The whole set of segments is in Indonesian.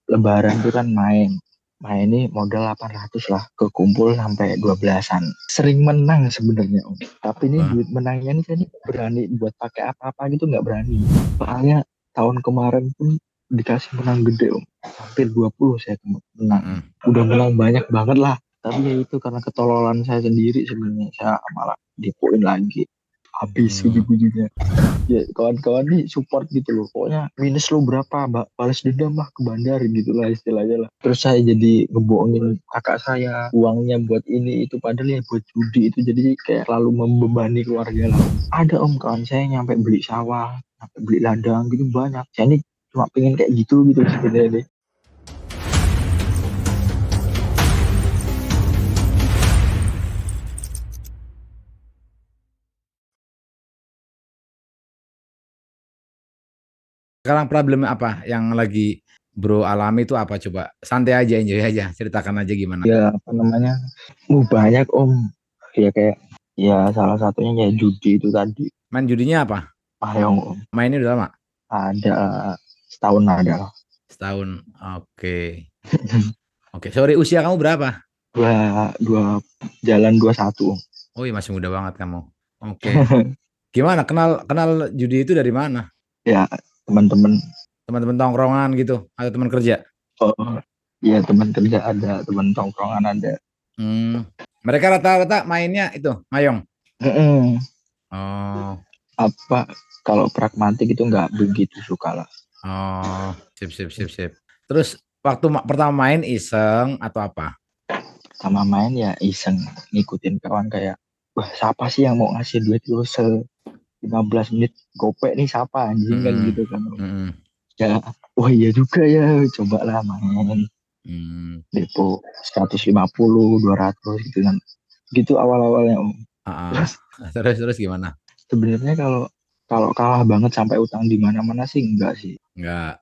Lebaran tuh kan main ini modal 800 lah, kekumpul sampai 12-an. Sering menang sebenarnya Om. Tapi ini Wah, duit menangnya nih saya nih berani buat pakai apa-apa gitu, nggak berani. Soalnya tahun kemarin pun dikasih menang gede Om. Hampir 20 saya menang. mm-mm, Udah menang banyak banget lah. Tapi ya itu karena ketololan saya sendiri sebenarnya. Saya malah dipoin lagi. Habis mm, ujung-ujungnya. Ya kawan-kawan nih support gitu loh, pokoknya minus lo berapa mbak, balas dendam lah ke bandar gitu lah istilahnya lah. Terus saya jadi ngebohongin kakak saya uangnya buat ini itu, padahal ya buat judi itu, jadi kayak selalu membebani keluarga lah Om. Ada Om kawan saya nyampe beli sawah, sampai beli ladang gitu banyak. Saya ini cuma pengen kayak gitu sebenarnya deh. Sekarang problemnya apa yang lagi bro alami itu apa coba? Santai aja, enjoy aja. Ceritakan aja gimana. Ya apa namanya, banyak Om, ya kayak ya salah satunya ya judi itu tadi. Main judinya apa? Payung Om, Mainnya udah lama? ada setahun ada lah. Setahun. Oke. Oke. Sorry, usia kamu berapa? Dua jalan 21. Oh iya, masih muda banget kamu. Oke. Gimana? Kenal kenal judi itu dari mana? Ya teman-teman. Teman-teman tongkrongan gitu atau teman kerja? Oh iya, teman kerja ada, teman tongkrongan ada. Hmm. Mereka rata-rata mainnya itu, mayong. Mm-mm. Oh, Apa, kalau pragmatik itu nggak begitu suka lah. oh, sip, sip, sip, sip. Terus waktu pertama main iseng atau apa? Sama main ya iseng, ngikutin kawan kayak, wah siapa sih yang mau ngasih duit lu 15 menit gopek nih, siapa anjing kan Mm-mm, gitu kan. mm-mm, Ya wah iya juga ya, cobalah main mm. depo 150 200 gitu kan, gitu awal-awalnya Om. Ah, Terus ah. Terus gimana? sebenarnya kalau kalau kalah banget sampai utang di mana-mana sih enggak sih. Enggak.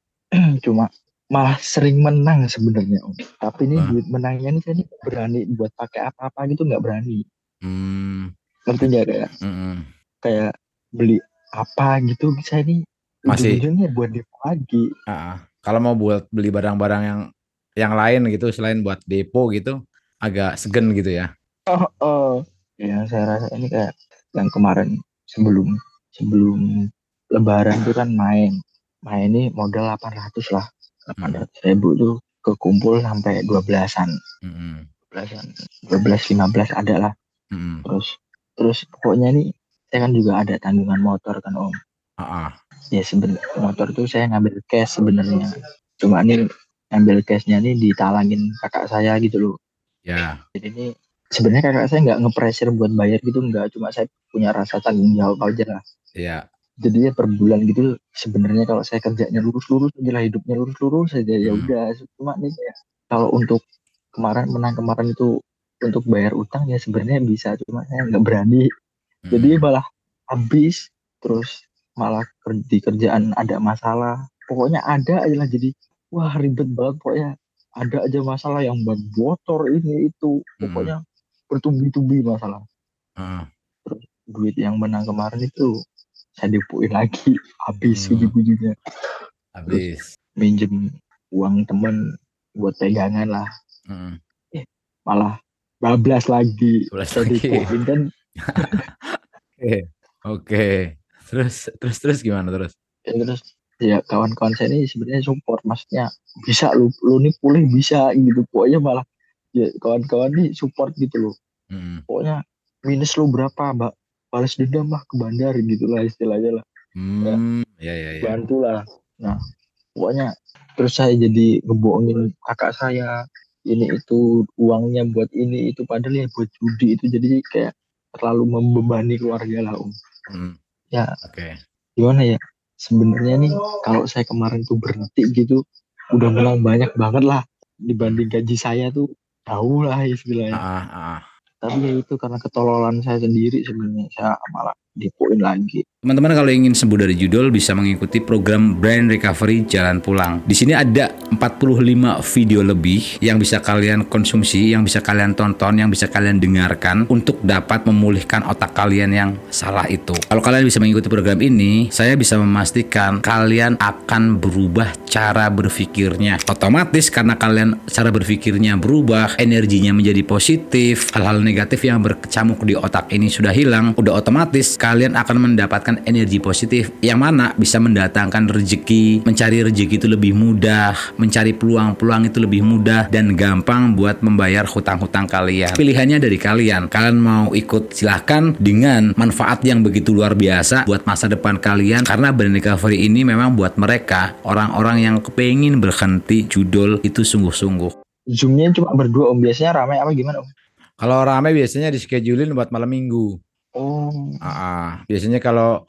Cuma malah sering menang sebenarnya Om. Tapi ini Wah, duit menangnya nih saya nih berani buat pakai apa-apa gitu, nggak berani. hmm, Ngerti nggak, kayak mm-mm. kayak beli apa gitu saya nih Masih. ujung-ujungnya buat depo lagi. Kalau mau buat beli barang-barang yang lain gitu selain buat depo gitu, agak segen gitu ya. Oh, yang saya rasa ini kayak yang kemarin, sebelum sebelum Lebaran tuh kan main ini modal 800 lah, delapan Mm-mm, ratus ribu tuh kekumpul sampai 12-an, mm-mm, 12-an, 12 15 ada lah. mm-mm. Terus terus pokoknya nih saya kan juga ada tanggungan motor kan Om. Ah, ah, Ya sebenarnya motor tuh saya ngambil cash sebenarnya. Cuma nih ngambil cashnya nih ditalangin kakak saya gitu loh. ya, Jadi ini sebenarnya kakak saya nggak nge-pressure buat bayar gitu, nggak. Cuma saya punya rasa tanggung jawab aja lah. ya. Jadinya per bulan gitu sebenarnya kalau saya kerjanya lurus-lurus aja lah, hidupnya lurus-lurus saja ya Mm, udah. Cuma nih kayak kalau untuk kemarin itu untuk bayar utang ya sebenarnya bisa, cuma saya nggak berani. Jadi mm, malah habis, terus malah di kerjaan ada masalah. Pokoknya ada aja lah, jadi wah ribet banget pokoknya. Ada aja masalah yang ban bocor ini itu. mm, Pokoknya bertubi-tubi masalah. ah, Terus duit yang menang kemarin itu saya dipuin lagi, habis mm. ujung-ujungnya. Terus Habis. minjem uang temen buat pegangan lah. Mm. Eh, malah bablas lagi. 11 Saya lagi. dipuin kan. Oke. Oke. Terus gimana terus? Ya, terus ya kawan-kawan saya ini sebenarnya support, maksudnya bisa lu nih pulih bisa gitu, pokoknya malah ya kawan-kawan nih support gitu loh, Mm. pokoknya minus lu berapa mbak, balas dendam lah ke bandar gitu lah istilahnya lah. Ya Ya, ya, ya. bantu lah. Nah pokoknya terus saya jadi ngebohongin kakak saya ini itu, uangnya buat ini itu, padahal ya buat judi itu, jadi kayak terlalu membebani keluarga lah Om. Mm. Ya Oke. gimana ya, sebenarnya nih kalau saya kemarin tuh berhenti gitu udah menang banyak banget lah, Mm. dibanding gaji saya tuh jauh lah Ah, istilahnya. ah, ah. Tapi ya itu karena ketololan saya sendiri sebenarnya, saya malah dipoin lagi. Teman-teman kalau ingin sembuh dari judul bisa mengikuti program Brain Recovery Jalan Pulang. Di sini ada 45 video lebih yang bisa kalian konsumsi, yang bisa kalian tonton, yang bisa kalian dengarkan untuk dapat memulihkan otak kalian yang salah itu. Kalau kalian bisa mengikuti program ini, saya bisa memastikan kalian akan berubah cara berpikirnya. Otomatis karena kalian cara berpikirnya berubah, energinya menjadi positif, hal-hal negatif yang berkecamuk di otak ini sudah hilang, udah otomatis kalian akan mendapatkan energi positif yang mana bisa mendatangkan rezeki, mencari rezeki itu lebih mudah, mencari peluang-peluang itu lebih mudah dan gampang buat membayar hutang-hutang kalian. Pilihannya dari kalian. Kalian mau ikut silahkan dengan manfaat yang begitu luar biasa buat masa depan kalian karena Brain Recovery ini memang buat mereka orang-orang yang kepengin berhenti judul itu sungguh-sungguh. Zoomnya cuma berdua Om, biasanya ramai apa gimana Om? Kalau ramai biasanya dischedule buat malam minggu. Oh. Biasanya kalau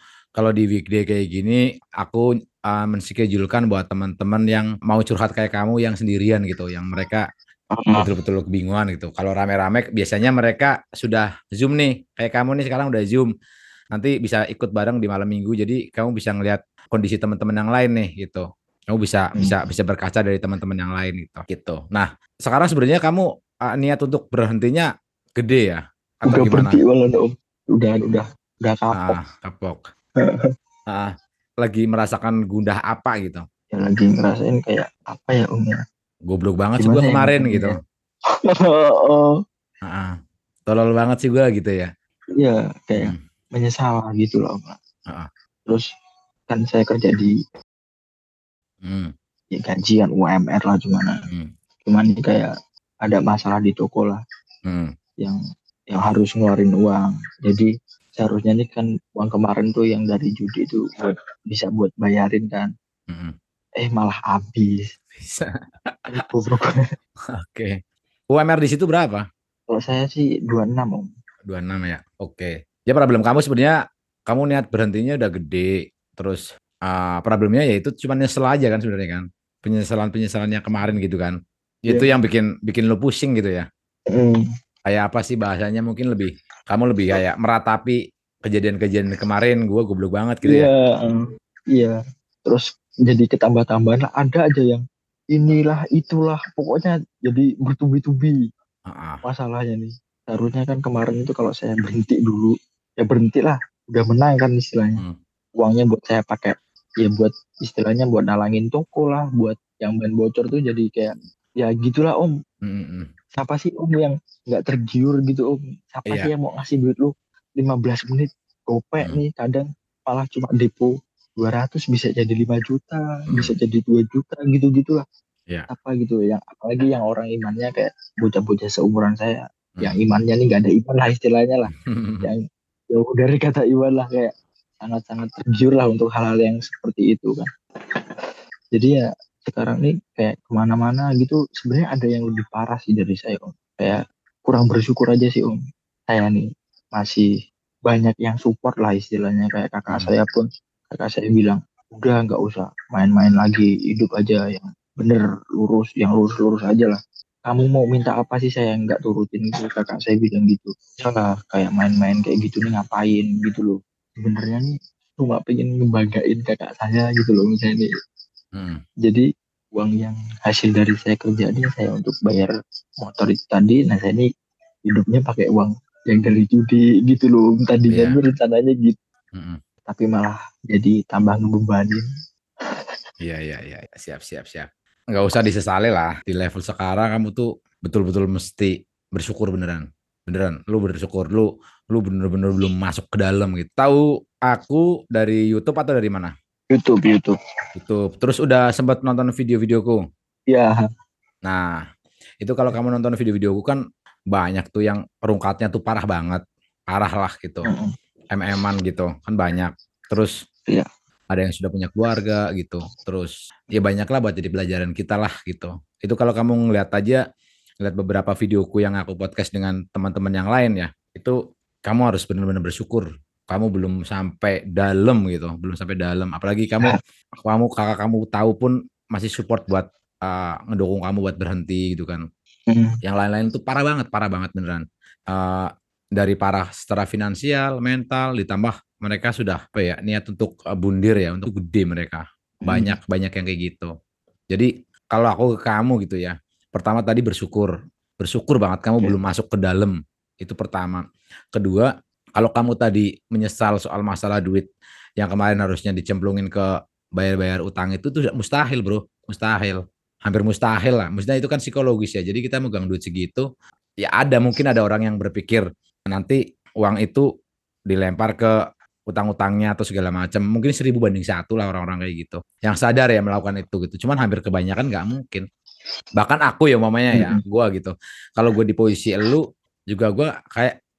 di weekday kayak gini aku menschedule-kan buat teman-teman yang mau curhat kayak kamu yang sendirian gitu, yang mereka betul-betul kebingungan gitu. Kalau rame-rame biasanya mereka sudah Zoom nih, kayak kamu nih sekarang udah Zoom. Nanti bisa ikut bareng di malam minggu. Jadi kamu bisa ngelihat kondisi teman-teman yang lain nih gitu. Kamu bisa berkaca dari teman-teman yang lain gitu. Nah, sekarang sebenarnya kamu niat untuk berhentinya gede ya atau Udah gimana? berhenti malah Om. Udah kapok. Kapok. Lagi merasakan gundah apa gitu? Ya lagi ngerasain kayak apa ya Om ya? Goblok banget sih Gimana gue ya kemarin ngomongnya gitu. ya? Oh, Tolol banget sih gue gitu ya. iya kayak Hmm. menyesal gitu loh Om. Ah, Terus kan saya kerja di hmm. gajian UMR lah gimana. Cuman kayak ada masalah di toko lah yang harus ngeluarin uang. Jadi seharusnya nih kan uang kemarin tuh yang dari judi itu bisa buat bayarin kan. Malah habis. Bisa. Goblok. Oke. UMR di situ berapa? Kalau saya sih 26 Om. 26 ya. Oke. Ya problem kamu sebenarnya kamu niat berhentinya udah gede. Terus problemnya ya itu cuma nyesel aja kan sebenarnya kan. Penyesalan yang kemarin gitu kan. Itu Iya. yang bikin lu pusing gitu ya. Kayak apa sih bahasanya mungkin kamu lebih kayak meratapi kejadian-kejadian kemarin gue goblok banget gitu Iya, ya. iya. Terus jadi ketambah-tambahan lah, ada aja yang inilah itulah pokoknya jadi bertubi-tubi masalahnya nih. Seharusnya kan kemarin itu kalau saya berhenti dulu, ya berhenti lah, udah menang kan istilahnya. Uangnya buat saya pakai, ya buat istilahnya buat nalangin toko lah, buat yang ban bocor tuh jadi kayak ya gitulah Om. Siapa sih Om yang nggak tergiur gitu Om? Siapa sih Iya. yang mau ngasih duit lu 15 menit gopek nih kadang malah cuma depo 200 bisa jadi 5 juta, bisa jadi 2 juta gitu-gitulah. Iya. Apa gitu yang apalagi yang orang imannya kayak bocah-bocah seumuran saya yang imannya nih nggak ada iman lah istilahnya lah. Yang jauh dari kata iman lah kayak sangat-sangat tergiur lah untuk hal-hal yang seperti itu kan. Jadi ya sekarang nih kayak kemana-mana gitu sebenarnya ada yang lebih parah sih dari saya Om. Kayak kurang bersyukur aja sih Om. Saya nih masih banyak yang support lah istilahnya kayak kakak saya pun kakak saya bilang udah nggak usah main-main lagi hidup aja yang bener lurus yang lurus-lurus aja lah. Kamu mau minta apa sih saya nggak turutin itu kakak saya bilang gitu. Ya lah kayak main-main kayak gitu nih ngapain gitu loh. Sebenarnya nih cuma pengen ngebanggain kakak saya gitu loh misalnya nih. Jadi uang yang hasil dari saya kerja ini saya untuk bayar motor itu tadi. Nah saya ini hidupnya pakai uang yang dari judi gitu loh. Tadinya Iya. tuh rencananya gitu. Tapi malah jadi tambah ngebebanin. Iya. Siap. Nggak usah disesali lah. Di level sekarang kamu tuh betul-betul mesti bersyukur beneran. Beneran, lu bersyukur. Lu bener-bener belum masuk ke dalam gitu. Tahu aku dari YouTube atau dari mana? YouTube. YouTube. Terus udah sempat nonton video-videoku? Ya. Nah, itu kalau kamu nonton video-videoku kan banyak tuh yang rungkatnya tuh parah banget. Parah lah gitu. MM-an gitu. Kan banyak. Terus Iya. ada yang sudah punya keluarga gitu. Terus ya banyak lah buat jadi pelajaran kita lah gitu. Itu kalau kamu ngeliat beberapa videoku yang aku podcast dengan teman-teman yang lain ya, itu kamu harus benar-benar bersyukur. Kamu belum sampai dalam gitu, belum sampai dalam. Apalagi kakak kamu tahu pun masih support buat ngedukung kamu buat berhenti gitu kan. Yang lain-lain tuh parah banget beneran. Dari parah secara finansial, mental, ditambah mereka sudah apa ya niat untuk bundir ya, untuk gede mereka. Hmm. Banyak yang kayak gitu. Jadi kalau aku ke kamu gitu ya, pertama tadi bersyukur banget kamu Ya. belum masuk ke dalam, itu pertama. Kedua, kalau kamu tadi menyesal soal masalah duit yang kemarin harusnya dicemplungin ke bayar-bayar utang itu tuh mustahil bro, mustahil, hampir mustahil lah. Maksudnya itu kan psikologis ya. Jadi kita megang duit segitu, ya mungkin ada orang yang berpikir nanti uang itu dilempar ke utang-utangnya atau segala macam. Mungkin 1000 banding 1 lah orang-orang kayak gitu. Yang sadar ya melakukan itu gitu. Cuman hampir kebanyakan nggak mungkin. Bahkan aku ya mamanya ya, Mm-mm. gue gitu. Kalau gue di posisi elu juga gue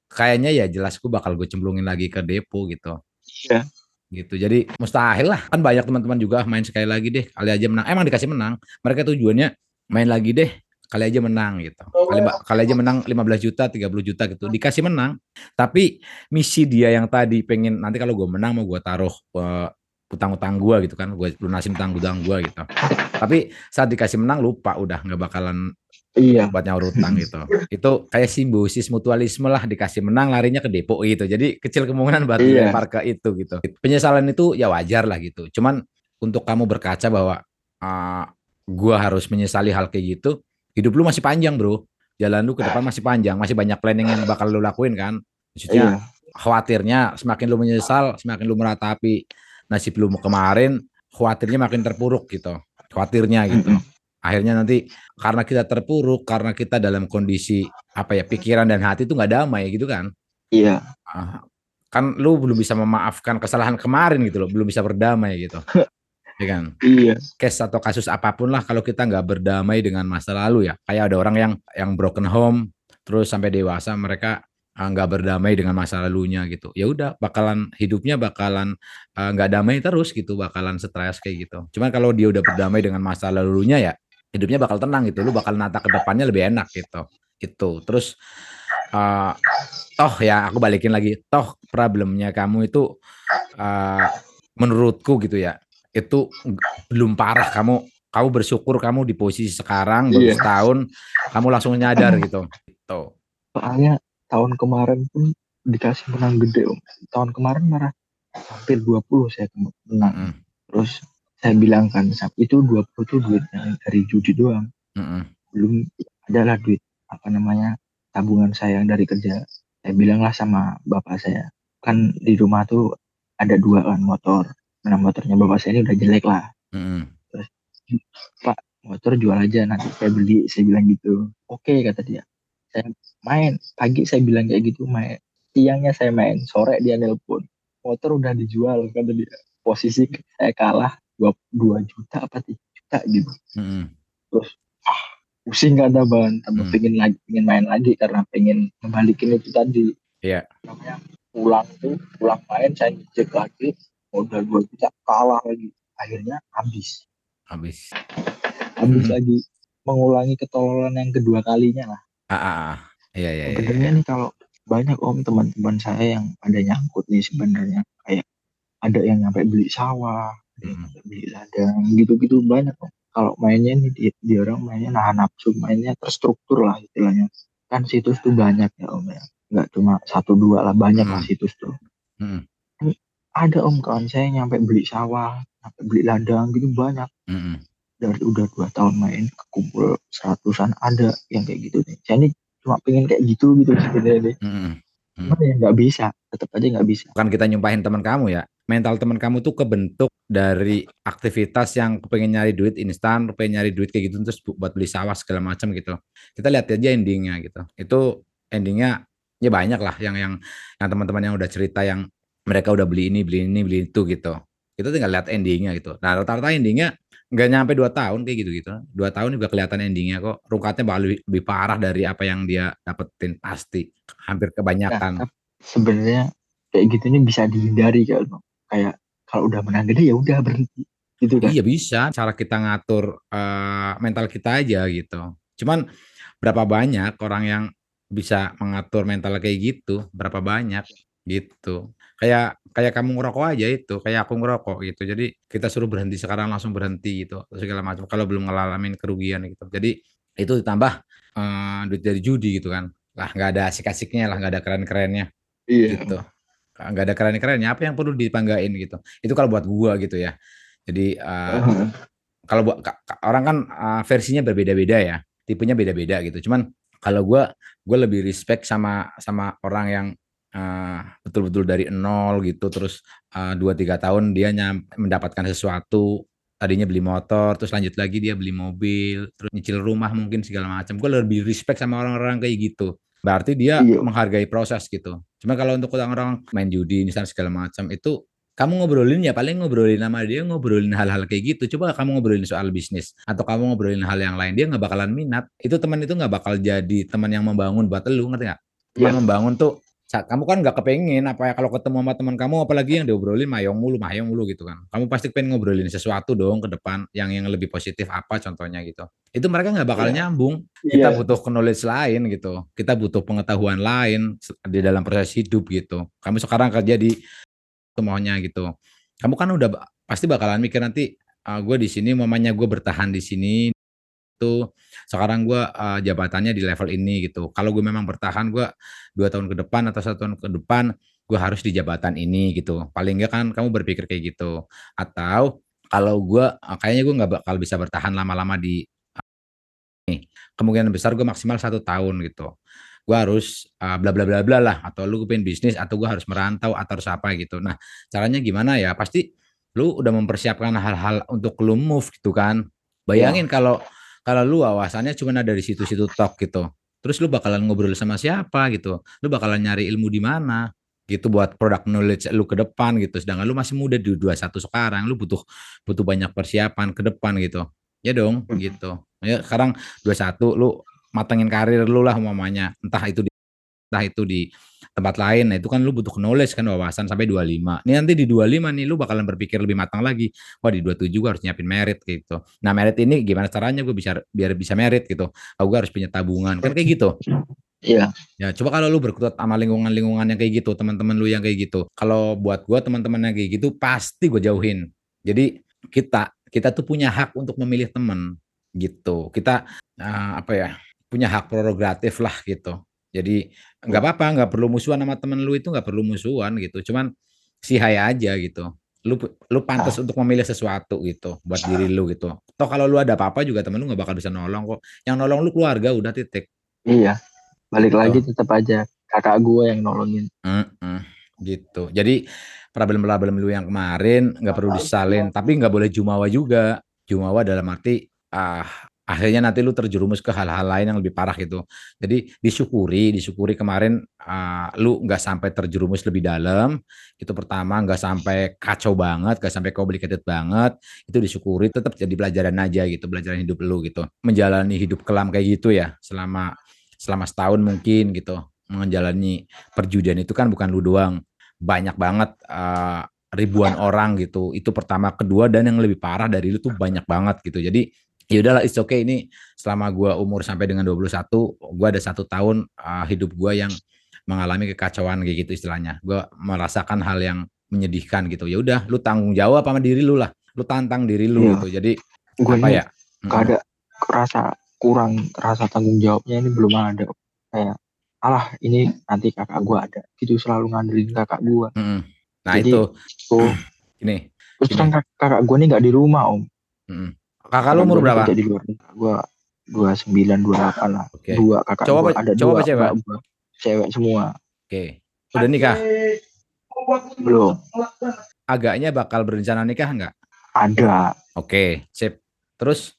kayaknya ya jelas gue bakal gue cemplungin lagi ke depo gitu. Iya. Gitu. Jadi mustahil lah. Kan banyak teman-teman juga main sekali lagi deh, kali aja menang. Emang dikasih menang. Mereka tujuannya main lagi deh, kali aja menang gitu. Kali aja menang 15 juta, 30 juta gitu. Dikasih menang. Tapi misi dia yang tadi pengen nanti kalau gue menang mau gue taruh utang-utang gue gitu kan. Gue lunasin utang-utang gue gitu. Tapi saat dikasih menang lupa udah nggak bakalan Iya. buat nyaur utang gitu. Itu kayak simbiosis mutualisme lah, dikasih menang larinya ke depo gitu. Jadi kecil kemungkinan buat Iya. dilempar ke itu gitu. Penyesalan itu ya wajar lah gitu. Cuman untuk kamu berkaca bahwa uh, gua harus menyesali hal kayak gitu, hidup lu masih panjang, Bro. Jalan lu ke depan masih panjang, masih banyak planning yang bakal lu lakuin kan. Maksudnya Iya. khawatirnya semakin lu menyesal, semakin lu meratapi nasib lu kemarin, khawatirnya makin terpuruk gitu. Khawatirnya gitu. Mm-mm. Akhirnya nanti karena kita terpuruk, karena kita dalam kondisi apa ya pikiran dan hati itu nggak damai gitu kan. Iya. Ah, kan lu belum bisa memaafkan kesalahan kemarin gitu loh, belum bisa berdamai gitu, ya kan. Iya. Case atau kasus apapun lah kalau kita nggak berdamai dengan masa lalu ya. Kayak ada orang yang broken home terus sampai dewasa mereka nggak berdamai dengan masa lalunya gitu. Ya udah bakalan hidupnya bakalan nggak damai terus gitu, bakalan stres kayak gitu. Cuman kalau dia udah berdamai dengan masa lalunya ya hidupnya bakal tenang gitu. Lu bakal nata ke depannya lebih enak gitu. Itu. Terus uh, toh ya aku balikin lagi. Toh problemnya kamu itu uh, menurutku gitu ya itu belum parah. Kamu bersyukur kamu di posisi sekarang baru Iya. setahun kamu langsung nyadar gitu gitu. Soalnya tahun kemarin pun dikasih menang gede om. Tahun kemarin marah hampir 20 saya menang. Mm-mm, Terus saya bilang kan itu 20 tuh duitnya dari judi doang. mm-mm, Belum adalah duit apa namanya tabungan saya yang dari kerja. Saya bilanglah sama bapak saya. Kan di rumah tuh ada dua kan motor. Nah motornya bapak saya ini udah jelek lah. mm-mm, Terus Pak motor jual aja nanti saya beli. Saya bilang gitu. Oke kata dia. Saya main pagi saya bilang kayak gitu main siangnya saya main sore dia nelpon motor udah dijual kata dia posisi saya kalah 2 juta apa 3 juta gitu mm-mm. terus pusing kata bang tambah Mm. pengen lagi pengen main lagi karena pengen membalikin itu tadi Iya, namanya pulang main saya cek lagi udah 2 juta kalah lagi akhirnya habis habis. habis lagi mengulangi ketololan yang kedua kalinya lah. Iya, iya, iya, Sebenarnya iya. nih kalau banyak om teman-teman saya yang ada nyangkut nih sebenarnya kayak ada yang nyampe beli sawah, ada yang Mm-mm, nyampe beli ladang, gitu-gitu banyak om. Kalau mainnya nih dia orang mainnya nahan nafsu, mainnya terstruktur lah istilahnya. Kan situs tuh banyak ya om ya, nggak cuma satu dua lah banyak lah mm-mm, situs tuh. mm-mm, Ini ada om kawan saya yang nyampe beli sawah, nyampe beli ladang gitu banyak. mm-mm, Dari udah 2 tahun main kekumpul seratusan ada yang kayak gitu nih. Saya ini cuma pengen kayak gitu gitu sebenarnya nih. mm-mm, mm. Cuman ya nggak bisa, tetap aja nggak bisa. Bukan kita nyumpahin teman kamu ya. Mental teman kamu tuh kebentuk dari aktivitas yang kepengen nyari duit instan, pengen nyari duit kayak gitu terus buat beli sawah segala macam gitu. Kita lihat aja endingnya gitu. Itu endingnya ya banyak lah yang teman-teman yang udah cerita yang mereka udah beli ini, beli itu gitu. Kita tinggal lihat endingnya gitu. Nah rata-rata endingnya nggak nyampe 2 tahun kayak gitu. 2 tahun juga kelihatan endingnya kok. Rungkatnya bakal lebih parah dari apa yang dia dapetin pasti. Hampir Nah, kebanyakan. tapi sebenarnya kayak gitu ini bisa dihindari kan, Bang. Kayak kalau udah menang gede ya udah berhenti, gitu kan? Iya bisa, cara kita ngatur mental kita aja gitu. Cuman berapa banyak orang yang bisa mengatur mental kayak gitu? Berapa banyak gitu. Kayak kayak kamu ngerokok aja itu, kayak aku ngerokok gitu. Jadi kita suruh berhenti sekarang langsung berhenti gitu, segala macam. Kalau belum ngalamin kerugian gitu. Jadi itu ditambah duit dari judi gitu kan. Lah nggak ada asik-asiknya lah, nggak ada keren-kerennya Iya. gitu. nggak ada keren-kerennya, apa yang perlu dibanggain gitu. Itu kalau buat gua gitu ya. Jadi kalau buat orang kan versinya berbeda-beda ya, tipenya beda-beda gitu. Cuman kalau gue lebih respect sama orang yang betul-betul dari nol gitu, terus 2-3 tahun dia mendapatkan sesuatu. Tadinya beli motor, terus lanjut lagi dia beli mobil, terus nyicil rumah mungkin segala macam. Gue lebih respect sama orang-orang kayak gitu. Berarti dia Iya. menghargai proses gitu. Cuma kalau untuk orang-orang main judi misalnya segala macam itu kamu ngobrolin ya paling ngobrolin sama dia, ngobrolin hal-hal kayak gitu. Coba kamu ngobrolin soal bisnis atau kamu ngobrolin hal yang lain, dia nggak bakalan minat. Itu teman itu nggak bakal jadi teman yang membangun buat lu, ngerti nggak? Teman Iya. membangun tuh saat kamu kan nggak kepengen apa ya kalau ketemu sama teman kamu, apalagi yang diobrolin mayong mulu gitu kan. Kamu pasti pengen ngobrolin sesuatu dong ke depan yang lebih positif apa contohnya gitu. Itu mereka nggak bakal Iya. nyambung. Kita Iya. butuh knowledge lain gitu. Kita butuh pengetahuan lain di dalam proses hidup gitu. Kamu sekarang kerja di maunya gitu. Kamu kan udah pasti bakalan mikir nanti gue di sini mamanya gue bertahan di sini tuh sekarang gue jabatannya di level ini gitu. Kalau gue memang bertahan gue 2 tahun ke depan atau 1 tahun ke depan gue harus di jabatan ini gitu. Paling enggak kan kamu berpikir kayak gitu. Atau kalau gue kayaknya gue nggak bakal bisa bertahan lama-lama di kemungkinan besar gue maksimal 1 tahun gitu. Gue harus bla bla bla bla lah atau lu pengen bisnis atau gue harus merantau atau harus apa gitu. Nah, caranya gimana ya? Pasti lu udah mempersiapkan hal-hal untuk lu move gitu kan. Iya. Bayangin kalau kalau lu wawasannya cuma ada di situ-situ tok gitu. Terus lu bakalan ngobrol sama siapa gitu. Lu bakalan nyari ilmu di mana gitu buat product knowledge lu ke depan gitu. Sedangkan lu masih muda di 21 sekarang, lu butuh butuh banyak persiapan ke depan gitu. Ya dong, gitu. Ya sekarang 21 lu matengin karir lu lah umpamanya entah itu di tempat lain. Nah itu kan lu butuh knowledge kan wawasan sampai 25. Nih nanti di 25 nih lu bakalan berpikir lebih matang lagi. Wah di 27 gue harus nyiapin merit gitu. Nah merit ini gimana caranya gue bisa biar bisa merit gitu. Oh, gue harus punya tabungan kan kayak gitu. Iya. Ya coba kalau lu berkutat sama lingkungan-lingkungan yang kayak gitu, teman-teman lu yang kayak gitu. Kalau buat gue teman-teman yang kayak gitu pasti gue jauhin. Jadi kita tuh punya hak untuk memilih teman gitu. Kita apa ya punya hak prerogatif lah gitu. Jadi nggak apa-apa, nggak perlu musuhan sama temen lu itu nggak perlu musuhan gitu. Cuman si hai aja gitu. Lu pantas Ah, untuk memilih sesuatu gitu buat diri lu gitu. Toh kalau lu ada apa-apa juga temen lu nggak bakal bisa nolong kok. Yang nolong lu keluarga udah titik iya. Balik gitu. lagi tetap aja kakak gue yang nolongin. Mm-mm, gitu. Jadi problem-problem lu yang kemarin nggak perlu disalin, tapi nggak boleh jumawa juga. Jumawa dalam arti akhirnya nanti lu terjerumus ke hal-hal lain yang lebih parah gitu. Jadi disyukuri kemarin lu nggak sampai terjerumus lebih dalam. Itu pertama nggak sampai kacau banget, nggak sampai complicated banget. Itu disyukuri, tetap jadi pelajaran aja gitu, pelajaran hidup lu gitu. Menjalani hidup kelam kayak gitu ya selama selama setahun mungkin gitu menjalani perjudian itu kan bukan lu doang, banyak banget ribuan orang gitu. Itu pertama, kedua dan yang lebih parah dari itu tuh banyak banget gitu. Jadi ya udahlah it's okay ini selama gua umur sampai dengan 21, gua ada 1 tahun hidup gua yang mengalami kekacauan kayak gitu istilahnya. Gua merasakan hal yang menyedihkan gitu. Ya udah lu tanggung jawab sama diri lu lah. Lu tantang diri lu Iya. gitu. Jadi Gue apa nih ya? gak Mm-mm, ada rasa tanggung jawabnya ini belum ada. Kayak alah ini nanti kakak gue ada. Gitu selalu ngandelin kakak gue. mm-mm. Nah Jadi itu tuh gini terus gini. terang kakak gue nih nggak di rumah om. Mm-mm. Kakak lu Kakak umur gue nih berapa? kerja di luar negeri. Gue 29 28 lah. Oke. Dua kakak gue ada Cowok dua apa cewek? mbak gue cewek semua. Oke. Udah nikah? Belum Agaknya bakal berencana nikah nggak? ada. Oke, sip. Terus,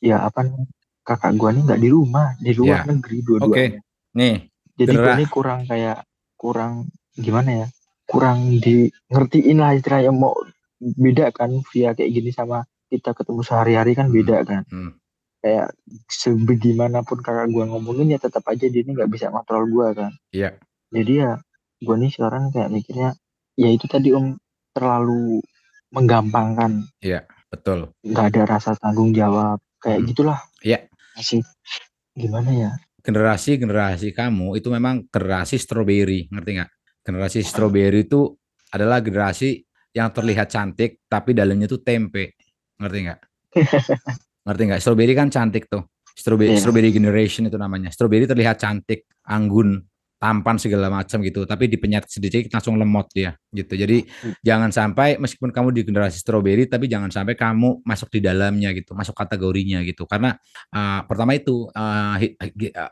Ya apa nih kakak gue nih nggak di rumah di luar ya, negeri oke. dua-duanya. Nih, Jadi gue nih genera, kurang kayak kurang gimana ya, kurang di ngertiin lah istilahnya mau beda kan via kayak gini sama kita ketemu sehari-hari kan hmm, beda kan. hmm, Kayak sebagaimanapun kakak gue ngomongin ya tetap aja dia ini nggak bisa kontrol gue kan. iya, Jadi ya gue nih sekarang kayak mikirnya ya itu tadi om, terlalu menggampangkan, iya, betul. nggak ada rasa tanggung jawab kayak Hmm, gitulah. iya, Masih gimana ya. generasi kamu itu memang generasi strawberry, ngerti nggak? Generasi strawberry itu adalah generasi yang terlihat cantik, tapi dalamnya tuh tempe, ngerti nggak? Ngerti nggak? Strawberry kan cantik tuh. Strawberry, Ya strawberry generation itu namanya. Strawberry terlihat cantik, anggun, tampan segala macam gitu, tapi dipenyet sedikit langsung lemot dia gitu. Jadi jangan sampai meskipun kamu di generasi stroberi, tapi jangan sampai kamu masuk di dalamnya gitu, masuk kategorinya gitu. Karena pertama itu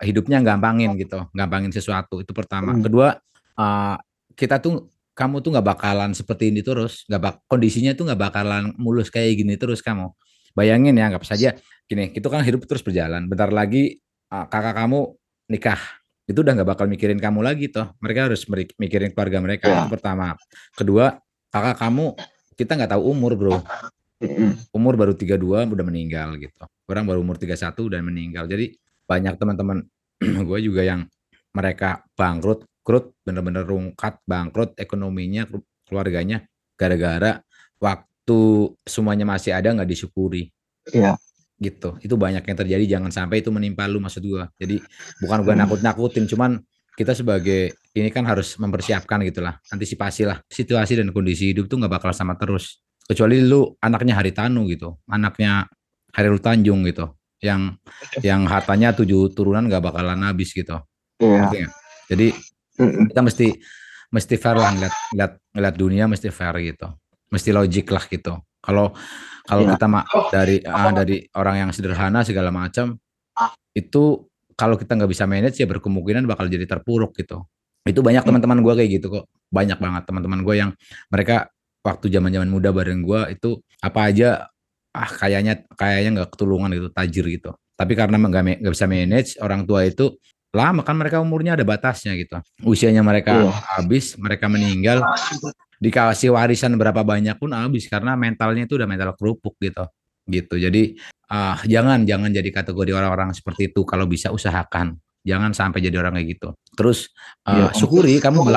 hidupnya gampangin gitu, gampangin sesuatu itu pertama. Kedua, uh, kita tuh kamu tuh nggak bakalan seperti ini terus, kondisinya tuh nggak bakalan mulus kayak gini terus kamu. Bayangin ya, anggap saja gini, itu kan hidup terus berjalan. Bentar lagi kakak kamu nikah, itu udah nggak bakal mikirin kamu lagi toh. Mereka harus mikirin keluarga mereka. Itu Ya. pertama. Kedua, kakak kamu kita nggak tahu umur bro. Umur baru 32 udah meninggal gitu. Orang baru umur 31 udah meninggal. Jadi banyak teman-teman gue juga yang mereka bangkrut, bener-bener rungkat, bangkrut ekonominya, keluarganya gara-gara waktu semuanya masih ada nggak disyukuri. Iya. Gitu. Itu banyak yang terjadi, jangan sampai itu menimpa lu maksud gua. Jadi bukan gua nakut-nakutin, cuman kita sebagai ini kan harus mempersiapkan gitulah, antisipasi lah. Situasi dan kondisi hidup tuh nggak bakal sama terus. Kecuali lu anaknya Haritanu gitu, anaknya Hairul Tanjung gitu, yang hartanya 7 turunan nggak bakalan habis gitu. Iya. Ngerti nggak? Jadi kita mesti fair lah ngeliat dunia, mesti fair gitu, mesti logik lah gitu. Kalau kalau Iya. kita dari orang yang sederhana segala macam itu, kalau kita nggak bisa manage ya berkemungkinan bakal jadi terpuruk gitu. Itu banyak teman-teman gue kayak gitu kok, banyak banget teman-teman gue yang mereka waktu zaman-zaman muda bareng gue itu apa aja kayaknya nggak ketulungan gitu, tajir gitu. Tapi karena nggak bisa manage, orang tua itu lama kan, mereka umurnya ada batasnya gitu. Usianya mereka Iya. habis, mereka meninggal, dikasih warisan berapa banyak pun habis karena mentalnya itu udah mental kerupuk gitu. Gitu. Jadi jangan jadi kategori orang-orang seperti itu. Kalau bisa usahakan jangan sampai jadi orang kayak gitu. Terus Iya. syukuri kamu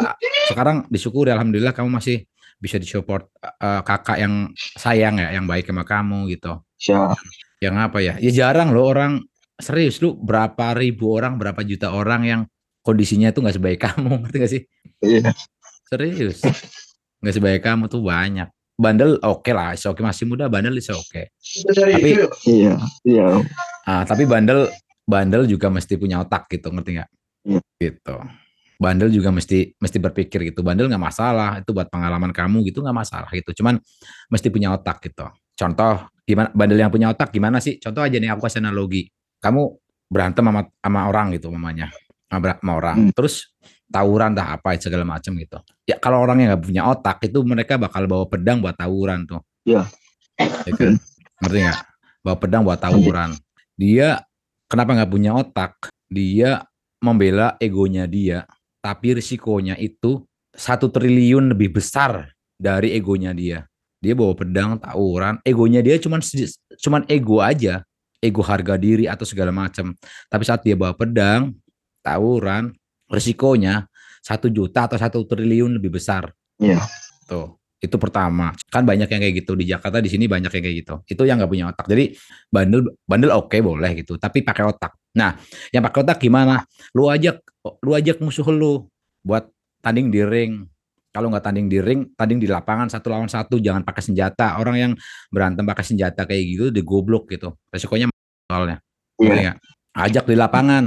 sekarang, disyukuri alhamdulillah kamu masih bisa disupport kakak yang sayang ya, yang baik sama kamu gitu. Siap. Yang apa ya? Ya jarang loh orang, serius lu, berapa ribu orang, berapa juta orang yang kondisinya itu nggak sebaik kamu, ngerti gak sih? Iya. Serius, nggak sebaik kamu tuh banyak. Bandel oke lah, oke, masih muda bandel oke. Tapi Iya. Iya. tapi bandel juga mesti punya otak gitu, ngerti nggak? Iya. Gitu. Bandel juga mesti berpikir gitu. Bandel nggak masalah, itu buat pengalaman kamu gitu nggak masalah gitu. Cuman mesti punya otak gitu. Contoh gimana bandel yang punya otak gimana sih? Contoh aja nih, aku kasih analogi. Kamu berantem sama orang gitu mamanya, sama orang. Terus tawuran dah apa segala macam gitu. Ya kalau orang yang nggak punya otak itu mereka bakal bawa pedang buat tawuran tuh. Iya. Ya kan? Ngerti nggak? Bawa pedang buat tawuran. Dia kenapa nggak punya otak? Dia membela egonya dia, tapi risikonya itu 1 triliun lebih besar dari egonya dia. Dia bawa pedang tawuran, egonya dia cuman ego aja, ego harga diri atau segala macam. Tapi saat dia bawa pedang tawuran, risikonya 1 juta atau 1 triliun lebih besar. Iya. Tuh, itu pertama. Kan banyak yang kayak gitu di Jakarta, di sini banyak yang kayak gitu. Itu yang nggak punya otak. Jadi bandel oke boleh gitu, tapi pakai otak. Nah, yang pakai otak gimana? Lu ajak musuh lu buat tanding di ring. Kalau nggak tanding di ring, tanding di lapangan 1 lawan 1, jangan pakai senjata. Orang yang berantem pakai senjata kayak gitu digoblok gitu. Resikonya soalnya. Ngerti Iya. nggak? Ajak di lapangan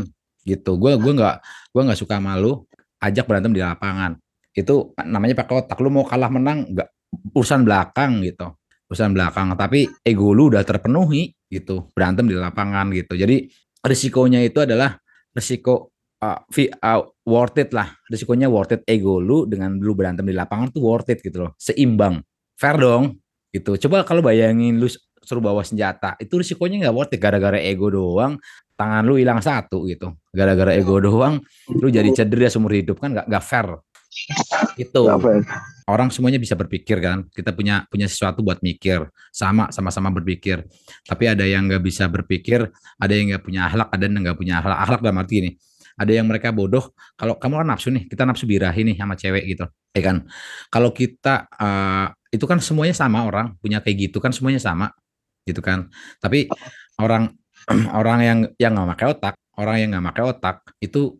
gitu. Gue nggak suka malu. Ajak berantem di lapangan. Itu namanya pakai otak. Lu mau kalah menang nggak urusan belakang gitu, urusan belakang, tapi ego lu udah terpenuhi gitu, berantem di lapangan gitu. Jadi risikonya itu adalah risiko worth it lah, risikonya worth it. Ego lu dengan lu berantem di lapangan tuh worth it gitu loh, seimbang, fair dong gitu. Coba kalau bayangin lu suruh bawa senjata, itu risikonya nggak worth it. Gara-gara ego doang tangan lu hilang 1 gitu, gara-gara ego doang lu jadi cedera seumur hidup, kan nggak fair. Itu orang semuanya bisa berpikir kan, kita punya sesuatu buat mikir, sama-sama berpikir. Tapi ada yang nggak bisa berpikir, ada yang nggak punya akhlak, ada yang nggak punya akhlak dalam arti ini, ada yang mereka bodoh. Kalau kamu kan nafsu nih, kita nafsu birahi nih sama cewek gitu, ya kan? Kalau kita itu kan semuanya sama, orang punya kayak gitu kan semuanya sama gitu kan. Tapi orang orang yang nggak pakai otak, orang yang nggak pakai otak itu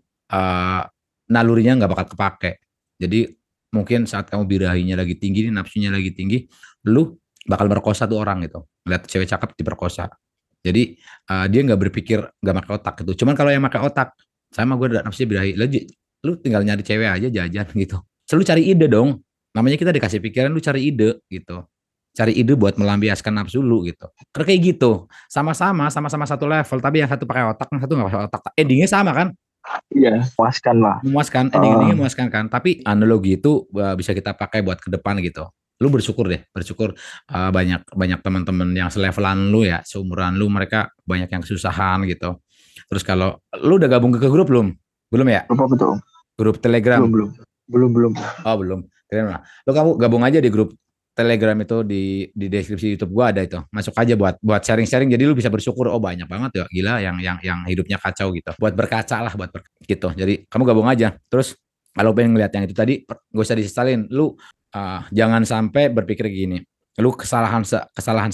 nalurinya nggak bakal kepake. Jadi mungkin saat kamu birahinya lagi tinggi, nafsunya lagi tinggi, lu bakal merkosa tuh orang gitu. Lihat cewek cakep diperkosa. Jadi dia nggak berpikir, nggak pakai otak gitu. Cuman kalau yang pakai otak, sama gue nafsunya birahi, lu tinggal nyari cewek aja jajan gitu. Selalu cari ide dong. Namanya kita dikasih pikiran, lu cari ide gitu. Cari ide buat melampiaskan nafsu lu gitu. Karena kayak gitu, sama-sama satu level, tapi yang satu pakai otak, yang satu nggak pakai otak. Endingnya sama kan? Iya, puaskan lah. Memuaskan, Eh, endingnya memuaskan kan. Tapi analogi itu bisa kita pakai buat ke depan gitu. Lu bersyukur deh, bersyukur banyak banyak teman-teman yang selevelan lu ya, seumuran lu, mereka banyak yang kesusahan gitu. Terus kalau lu udah gabung ke grup belum? Belum ya? apa betul? Grup Telegram. Belum, belum. Belum, belum. Oh, belum. Keren lah. Lu kamu gabung aja di grup Telegram itu di deskripsi YouTube gua ada itu. Masuk aja buat sharing-sharing jadi lu bisa bersyukur oh banyak banget ya gila yang hidupnya kacau gitu. Buat berkaca lah gitu. Jadi kamu gabung aja. Terus kalau pengen ngeliat yang itu tadi gak usah disesalin. Lu jangan sampai berpikir gini. Lu kesalahan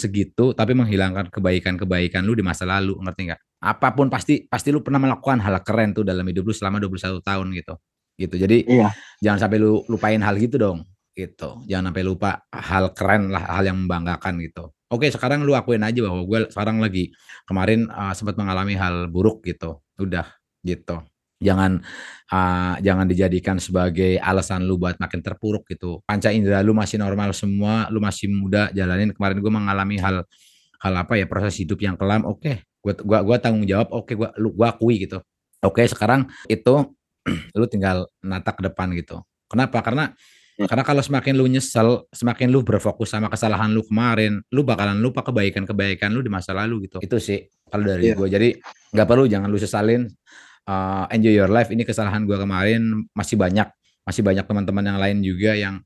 segitu tapi menghilangkan kebaikan-kebaikan lu di masa lalu, ngerti nggak? Apapun pasti pasti lu pernah melakukan hal keren tuh dalam hidup lu selama 21 tahun gitu. Gitu. Jadi Iya, jangan sampai lu lupain hal gitu dong gitu. Jangan sampai lupa hal keren lah, hal yang membanggakan gitu. Oke, sekarang lu akuin aja bahwa gue sekarang lagi kemarin sempat mengalami hal buruk gitu. Udah gitu. Jangan dijadikan sebagai alasan lu buat makin terpuruk gitu. Panca indera lu masih normal semua, lu masih muda jalanin. Kemarin gue mengalami hal hal apa ya proses hidup yang kelam. Oke, gua tanggung jawab. Oke, gua akui gitu. Oke, sekarang itu lu tinggal nata ke depan gitu. Kenapa? Karena kalau semakin lu nyesel, semakin lu berfokus sama kesalahan lu kemarin, lu bakalan lupa kebaikan-kebaikan lu di masa lalu gitu. Itu sih kalau dari iya. gue. Jadi nggak perlu, jangan lu sesalin. Enjoy your life. Ini kesalahan gue kemarin masih banyak teman-teman yang lain juga yang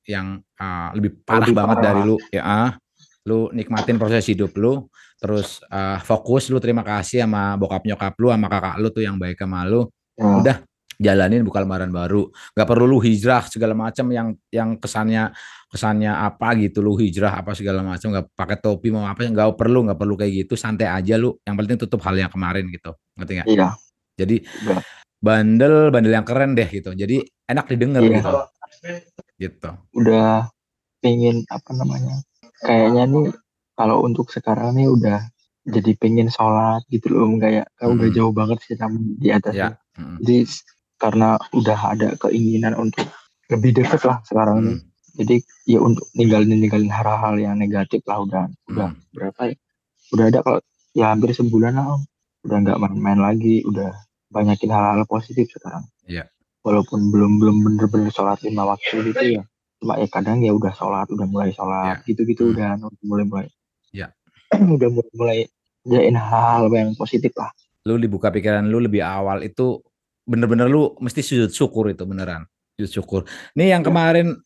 lebih parah Lebih banget dari parah. lu. Ya, lu nikmatin proses hidup lu, terus fokus lu terima kasih sama bokap nyokap lu, sama kakak lu tuh yang baik sama lu. Ya, Udah jalanin buka lembaran baru. Gak perlu lu hijrah segala macam yang kesannya apa gitu, lu hijrah apa segala macam, gak pakai topi mau apa, nggak perlu kayak gitu, santai aja lu, yang penting tutup hal yang kemarin gitu, ngerti nggak? iya. Jadi Udah. bandel bandel yang keren deh gitu, jadi enak didengar Iya. gitu gitu. Udah pengen apa namanya? Kayaknya nih kalau untuk sekarang nih udah jadi pengen sholat gitu loh, kayak udah Mm-mm. jauh banget sih sama di atasnya. Ya. Mm-mm. Jadi karena udah ada keinginan untuk lebih dekat lah sekarang nih. Mm-mm. Jadi ya untuk ninggalin hal-hal yang negatif lah udah Mm-mm. berapa ya? Udah ada kalau ya hampir sebulan lah Om. Udah nggak main-main lagi, udah banyakin hal-hal positif sekarang. Ya. Walaupun belum belum bener-bener sholat 5 waktu gitu ya. Cuma ya kadang ya udah sholat, udah mulai sholat Ya. gitu-gitu Mm. udah mulai-mulai Ya. udah mulai jain hal-hal yang positif lah. Lu dibuka pikiran lu lebih awal itu, bener-bener lu mesti sujud syukur itu beneran, sujud syukur. Nih yang Ya, kemarin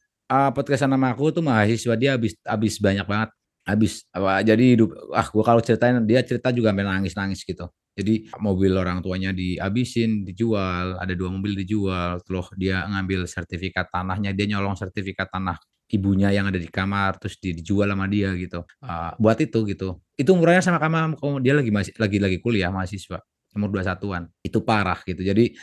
podcastan sama aku tuh mahasiswa, dia habis banyak banget, habis apa, jadi hidup gua kalau ceritain dia cerita juga sampai nangis-nangis gitu. Jadi mobil orang tuanya dihabisin, dijual, ada 2 mobil dijual, terus dia ngambil sertifikat tanahnya, dia nyolong sertifikat tanah ibunya yang ada di kamar, terus dijual sama dia gitu. Buat itu gitu. Itu umurnya sama kamu, dia lagi kuliah mahasiswa umur 21-an. Itu parah gitu. Jadi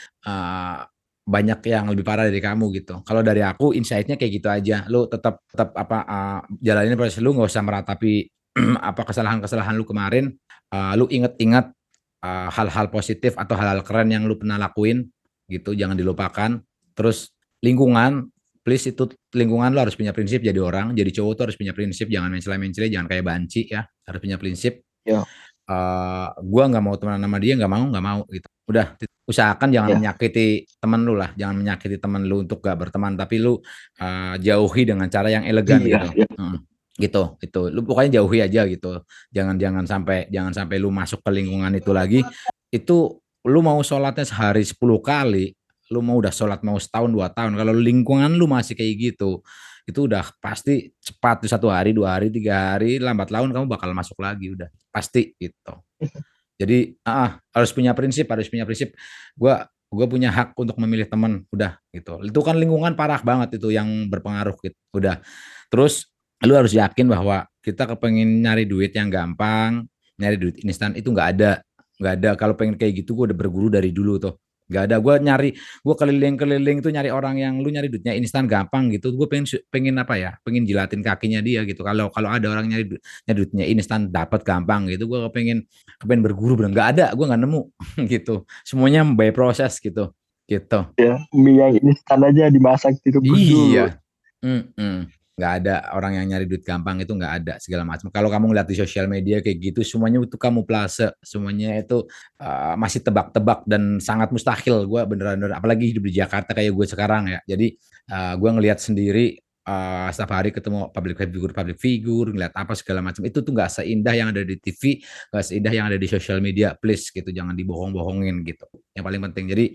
banyak yang lebih parah dari kamu gitu. Kalau dari aku insight-nya kayak gitu aja. Lu tetap tetap apa jalanin proses lu, nggak usah meratapi apa kesalahan-kesalahan lu kemarin. Lu inget-inget hal-hal positif atau hal-hal keren yang lu pernah lakuin gitu, jangan dilupakan. Terus lingkungan, please, itu lingkungan lu harus punya prinsip. Jadi orang, jadi cowok tuh harus punya prinsip, jangan mencela-mencela, jangan kayak banci ya, harus punya prinsip. ya, Gua nggak mau temenan sama dia, nggak mau gitu. Udah, usahakan jangan ya, menyakiti temen lu lah, jangan menyakiti temen lu untuk gak berteman, tapi lu jauhi dengan cara yang elegan iya, gitu. ya, Gitu, itu lu pokoknya jauhi aja gitu. Jangan sampai lu masuk ke lingkungan itu lagi. Itu lu mau sholatnya sehari 10 kali, lu mau udah sholat mau setahun 2 tahun, kalau lingkungan lu masih kayak gitu, itu udah pasti cepat tuh 1 hari 2 hari 3 hari, lambat laun kamu bakal masuk lagi udah pasti gitu. Jadi harus punya prinsip. Gua punya hak untuk memilih teman, udah gitu. Itu kan lingkungan parah banget itu yang berpengaruh gitu. Udah. Terus lu harus yakin bahwa kita kepengen nyari duit yang gampang, nyari duit instan itu nggak ada. Kalau pengen kayak gitu, gue udah berguru dari dulu tuh. Nggak ada. Gue keliling-keliling tuh nyari orang yang lu nyari duitnya instan gampang gitu. Gue pengen apa ya? Pengen jilatin kakinya dia gitu. Kalau kalau ada orang nyari duitnya instan dapat gampang gitu, gue kepengen berguru bener. Nggak ada, gue nggak nemu gitu. Semuanya by proses gitu. gitu. Ya, mie yang instan aja dimasak direbus dulu. Iya. Nggak ada orang yang nyari duit gampang, itu nggak ada segala macam. Kalau kamu ngeliat di sosial media kayak gitu, semuanya itu kamuflase, semuanya itu masih tebak-tebak dan sangat mustahil. Gue beneran, apalagi hidup di Jakarta kayak gue sekarang ya. Jadi gue ngelihat sendiri setiap hari ketemu public figure, ngeliat apa segala macam. Itu tuh nggak seindah yang ada di TV, nggak seindah yang ada di sosial media. Please gitu, jangan dibohong-bohongin gitu. Yang paling penting. Jadi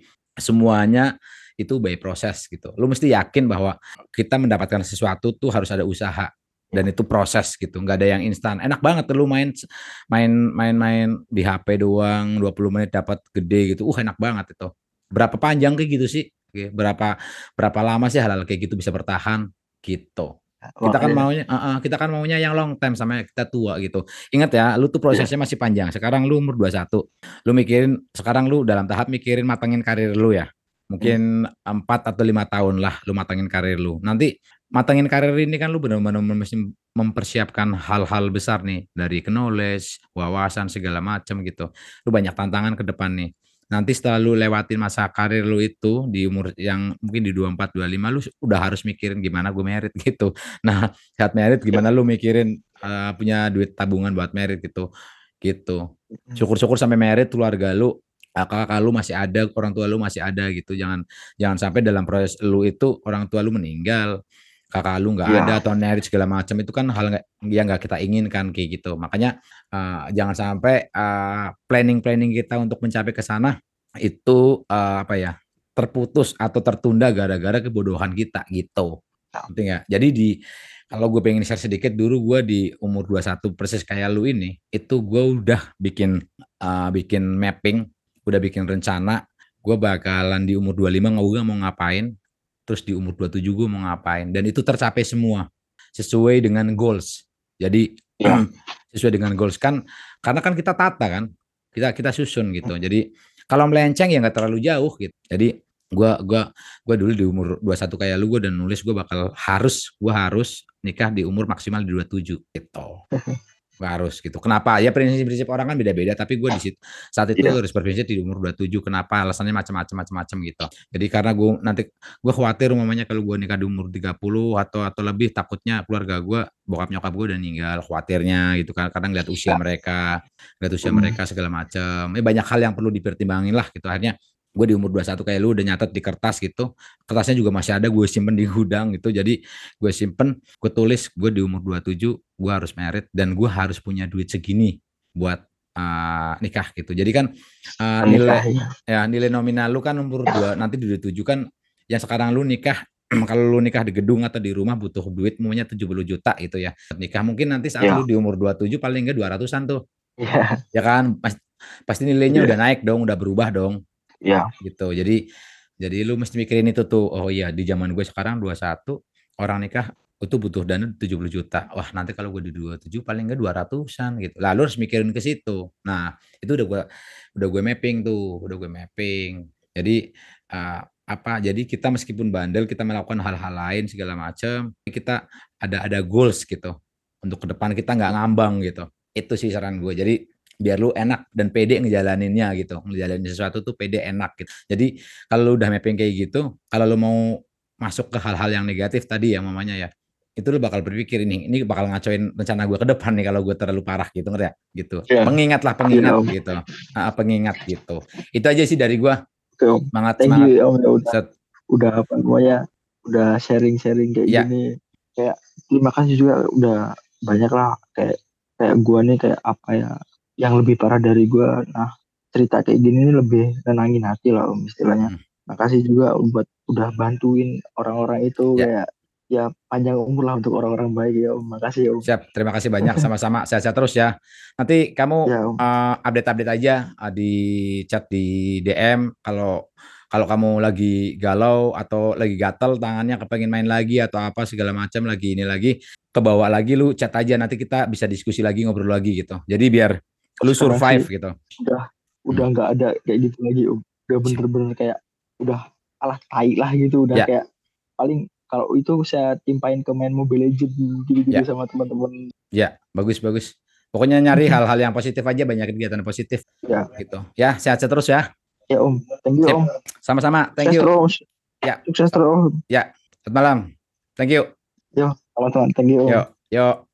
semuanya itu by proses gitu. Lu mesti yakin bahwa kita mendapatkan sesuatu tuh harus ada usaha dan itu proses gitu, nggak ada yang instan. Enak banget lu main main main di HP doang 20 menit dapat gede gitu. Enak banget itu. Berapa panjang kayak gitu sih? Berapa berapa lama sih hal-hal kayak gitu bisa bertahan gitu. Makanya Kita kan maunya yang long time sama kita tua gitu. Ingat ya, lu tuh ya. prosesnya masih panjang. Sekarang lu umur 21. Lu mikirin sekarang lu dalam tahap mikirin matangin karir lu ya. Hmm. Mungkin 4 atau 5 tahun lah lu matangin karir lu. Nanti matangin karir ini kan lu benar-benar mempersiapkan hal-hal besar nih dari knowledge, wawasan segala macam gitu. Lu banyak tantangan ke depan nih. Nanti setelah lu lewatin masa karir lu itu di umur yang mungkin di 24, 25 lu udah harus mikirin gimana gue merit gitu. Nah, saat merit Ya. gimana lu mikirin punya duit tabungan buat merit gitu. Gitu. Hmm. Syukur-syukur sampai merit keluarga lu kakak lu masih ada, orang tua lu masih ada gitu. Jangan jangan sampai dalam proses lu itu orang tua lu meninggal, kakak lu nggak ada Ya. atau merit segala macam itu kan hal yang nggak kita inginkan kayak gitu. Makanya jangan sampai planning-planning kita untuk mencapai ke sana itu apa ya terputus atau tertunda gara-gara kebodohan kita gitu. Penting ya. Jadi kalau gue pengen share sedikit dulu gue di umur 21 persis kayak lu ini, itu gue udah bikin mapping, udah bikin rencana, gue bakalan di umur 25 gue mau ngapain, terus di umur 27 gue mau ngapain, dan itu tercapai semua sesuai dengan goals. Jadi Ya. sesuai dengan goals kan, karena kan kita tata kan, kita susun gitu. Jadi kalau melenceng ya nggak terlalu jauh gitu. Jadi gue dulu di umur 21 kayak lu, gue udah nulis gue harus nikah di umur maksimal di 27 gitu. Gue harus gitu. Kenapa? Ya prinsip-prinsip orang kan beda-beda, tapi gue di situ saat itu Ya. harus berprinsip di umur 27. Kenapa? Alasannya macam-macam gitu. Jadi karena gue khawatir umumnya kalau gue nikah di umur 30 atau lebih, takutnya keluarga gue, bokap nyokap gue udah meninggal, khawatirnya gitu kan. Kadang lihat usia Hmm. mereka segala macam. Banyak hal yang perlu dipertimbangin lah gitu. Akhirnya gue di umur 21 kayak lu udah nyatet di kertas gitu. Kertasnya juga masih ada, gue simpen di gudang gitu. Jadi gue simpen, gue tulis gue di umur 27 gue harus merit dan gue harus punya duit segini buat nikah gitu. Jadi kan nilai Menikahi. nilai nominal lu kan umur 2 nanti di 27 kan, yang sekarang lu nikah kalau lu nikah di gedung atau di rumah butuh duit maunya 70 juta gitu ya. Nikah mungkin nanti saat lu Ya. di umur 27 paling enggak 200-an tuh. Ya. Ya kan? Pasti nilainya udah Ya. naik dong, udah berubah dong Ya. gitu. Jadi lu mesti mikirin itu tuh. Oh iya, di zaman gue sekarang 21 orang nikah itu butuh dana 70 juta. Wah, nanti kalau gue di 27 paling enggak 200-an gitu. Lalu harus mikirin ke situ. Nah, itu udah gue mapping tuh, udah gue mapping. Jadi jadi kita meskipun bandel, kita melakukan hal-hal lain segala macam, kita ada goals gitu. Untuk ke depan kita nggak ngambang gitu. Itu sih saran gue. Jadi biar lu enak dan pede ngejalaninnya gitu. Ngejalanin sesuatu tuh pede enak gitu. Jadi kalau lu udah mapping kayak gitu, kalau lu mau masuk ke hal-hal yang negatif tadi ya mamanya ya, itu lu bakal berpikir ini bakal ngacoin rencana gue ke depan nih kalau gue terlalu parah gitu, ngerti ya? Gitu. Ya. Pengingat lah, Ya, pengingat Om. gitu. Pengingat gitu. Itu aja sih dari gue. Oke, Om. Semangat, Thank semangat. you ya, Om, ya Set. udah apa namanya, udah sharing-sharing kayak Ya, gini. Kayak terima kasih juga udah banyak lah, kayak kayak gua nih kayak apa ya, yang lebih parah dari gua. Nah, cerita kayak gini nih lebih nenangin hati lah, Om, istilahnya. mm, Makasih juga buat udah bantuin orang-orang itu, ya. kayak ya panjang umur lah untuk orang-orang baik ya, Om. Makasih ya, Om. Siap, terima kasih banyak, sama-sama. Sehat-sehat terus ya. Nanti kamu Ya, Om. update-update aja di chat di DM kalau kalau kamu lagi galau atau lagi gatel tangannya kepengen main lagi atau apa segala macam lagi ini lagi kebawa lagi, lu chat aja, nanti kita bisa diskusi lagi, ngobrol lagi gitu. Jadi biar lu Sekarang sih survive gitu. udah Hmm. udah nggak ada kayak gitu lagi, Om. Udah Siap. bener-bener kayak udah alah tai lah gitu, udah Ya, kayak paling kalau itu saya timpain ke main Mobile Legends gitu-gitu ya, sama teman-teman. ya, bagus bagus. Pokoknya nyari hal-hal yang positif aja, banyak kegiatan positif Ya, gitu. Ya, sehat-sehat terus ya. Ya Om, thank you Sip. Om. Sama-sama. Thank Sukses you. terus. Ya. Sukses terus. Ya. Selamat malam. Thank you. Yo, teman-teman, thank you Om. Yo. Yo.